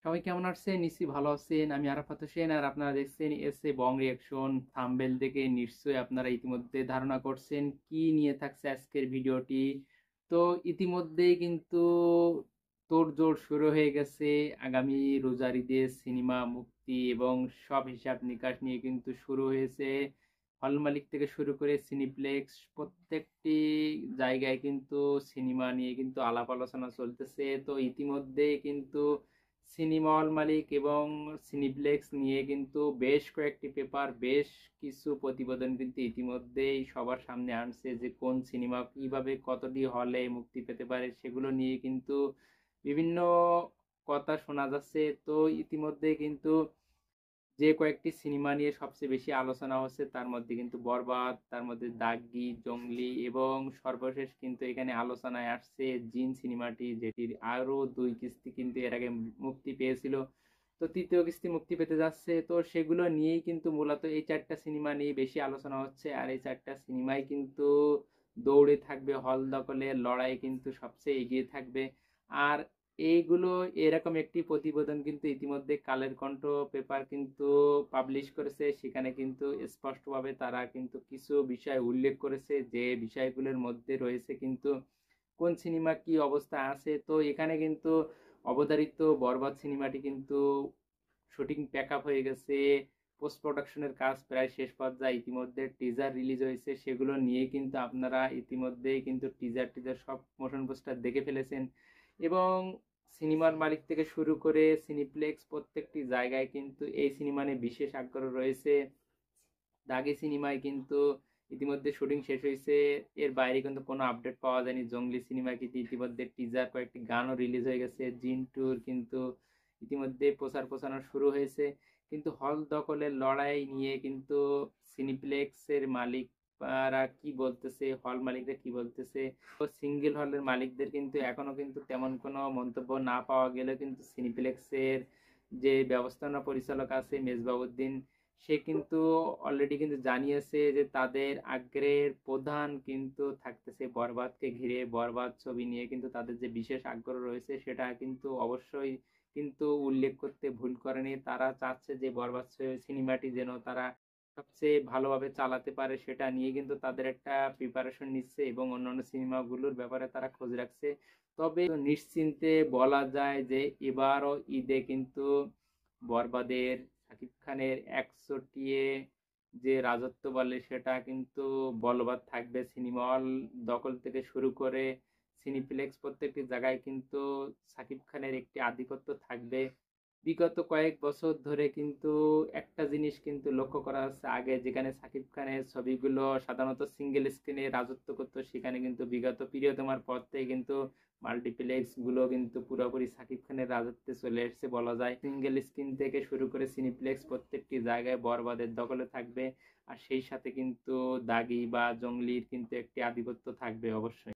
সবাই কেমন আছেন? নিশ্চয়ই ভালো আছেন। আমি আরাফাত হোসেন, আর আপনারা দেখছেন এসএ বং রিয়াকশন। থাম্বনেল দেখে নিশ্চয়ই আপনারা ইতিমধ্যে ধারণা করছেন কি নিয়ে থাকছে আজকের ভিডিওটি। তো ইতিমধ্যেই কিন্তু তোড়জোড় শুরু হয়ে গেছে। আগামী রোজার ঈদে সিনেমা মুক্তি এবং সব হিসাব নিকাশ নিয়ে কিন্তু শুরু হয়েছে। হল মালিক থেকে শুরু করে সিনিপ্লেক্স প্রত্যেকটি জায়গায় কিন্তু সিনেমা নিয়ে কিন্তু আলাপ আলোচনা চলতেছে। তো ইতিমধ্যে কিন্তু সিনেমা হল মালিক এবং সিনিপ্লেক্স নিয়ে কিন্তু বেশ কয়েকটি পেপার, বেশ কিছু প্রতিবেদন কিন্তু ইতিমধ্যেই সবার সামনে আনছে যে কোন সিনেমা কিভাবে কতটি হলে মুক্তি পেতে পারে সেগুলো নিয়ে কিন্তু বিভিন্ন কথা শোনা যাচ্ছে। তো ইতিমধ্যে কিন্তু যে কয়েকটি সিনেমা নিয়ে সবচেয়ে বেশি আলোচনা হচ্ছে তার মধ্যে কিন্তু বরবাদ, তার মধ্যে দাগি, জঙ্গলি এবং সর্বশেষ কিন্তু এখানে আলোচনায় আসছে জিন সিনেমাটি, যেটির আরো 2 কিস্তি কিন্তু এর আগে মুক্তি পেয়েছিল। তো তৃতীয় কিস্তি মুক্তি পেতে যাচ্ছে। তো সেগুলো নিয়েই কিন্তু মূলত এই 4টা সিনেমা নিয়ে বেশি আলোচনা হচ্ছে, আর এই 4টা সিনেমাই কিন্তু দৌড়ে থাকবে, হল দখলের লড়াই কিন্তু সবচেয়ে এগিয়ে থাকবে। আর এইগুলো এরকম একটি প্রতিবেদন কিন্তু ইতিমধ্যে কালের কণ্ঠ পেপার কিন্তু পাবলিশ করেছে। সেখানে কিন্তু স্পষ্টভাবে তারা কিন্তু কিছু বিষয় উল্লেখ করেছে, যে বিষয়গুলোর মধ্যে রয়েছে কিন্তু কোন সিনেমা কি অবস্থা আছে। তো এখানে কিন্তু অবধারিত বরবাদ সিনেমাটি কিন্তু শুটিং প্যাক আপ হয়ে গেছে, পোস্ট প্রোডাকশনের কাজ প্রায় শেষ পর্যায়ে। ইতিমধ্যে টিজার রিলিজ হয়েছে, সেগুলো নিয়ে কিন্তু আপনারা ইতিমধ্যেই কিন্তু টিজার সব মোশন পোস্টার দেখে ফেলেছেন। এবং সিনেমার মালিক থেকে শুরু করে সিনিপ্লেক্স প্রত্যেকটি জায়গায় কিন্তু এই সিনেমা নিয়ে বিশেষ আগ্রহ রয়েছে। দাগি সিনেমায় কিন্তু ইতিমধ্যে শুটিং শেষ হয়েছে, এর বাইরে কিন্তু কোনো আপডেট পাওয়া যায়নি। জঙ্গলি সিনেমায় কিন্তু ইতিমধ্যে টিজার, কয়েকটি গানও রিলিজ হয়ে গেছে। জিন টুর কিন্তু ইতিমধ্যে প্রচারণা শুরু হয়েছে। কিন্তু হল দখলের লড়াই নিয়ে কিন্তু সিনিপ্লেক্সের মালিকরা কি বলতেছে, হল মালিকরা কি বলতেছে, তো সিঙ্গেল হলের মালিকদের কিন্তু এখনো কিন্তু তেমন কোনো মন্তব্য না পাওয়া গেলেও কিন্তু সিনিপ্লেক্সের যে ব্যবস্থাপনা পরিচালক আছে মেজবাউদ্দিন, সে কিন্তু অলরেডি কিন্তু জানিয়েছে যে তাদের আগ্রহের প্রধান কিন্তু থাকতেছে বরবাদকে ঘিরে। বরবাদ ছবি নিয়ে কিন্তু তাদের যে বিশেষ আগ্রহ রয়েছে সেটা কিন্তু অবশ্যই কিন্তু উল্লেখ করতে ভুল করেনি। তারা চাচ্ছে যে বরবাদ সিনেমাটি যেন তারা সবচেয়ে ভালোভাবে চালাতে পারে, সেটা নিয়ে কিন্তু তাদের একটা প্রিপারেশন নিচ্ছে এবং অন্যান্য সিনেমাগুলোর ব্যাপারে তারা খোঁজ রাখছে। তবে নিশ্চিন্তে বলা যায় যে এবারও ঈদে কিন্তু বরবাদের শাকিব খানের 100 যে রাজত্ব বলে সেটা কিন্তু বলবৎ থাকবে। সিনেমা হল দখল থেকে শুরু করে সিনিপ্লেক্স প্রত্যেকটি জায়গায় কিন্তু শাকিব খানের একটি আধিপত্য থাকবে। বিগত কয়েক বছর ধরে কিন্তু একটা জিনিস কিন্তু লক্ষ্য করা যাচ্ছে, আগে যেখানে শাকিব খানের ছবিগুলো সাধারণত সিঙ্গেল স্ক্রিনে রাজত্ব করতো, সেখানে কিন্তু বিগত প্রিয়তমার পর থেকে কিন্তু মাল্টিপ্লেক্স গুলো কিন্তু পুরোপুরি শাকিব খানের রাজত্বে চলে এসেছে বলা যায়। সিঙ্গেল স্ক্রিন থেকে শুরু করে সিনিপ্লেক্স প্রত্যেকটি জায়গায় বরবাদের দখলে থাকবে, আর সেই সাথে কিন্তু দাগি বা জঙ্গলির কিন্তু একটি আধিপত্য থাকবে অবশ্যই।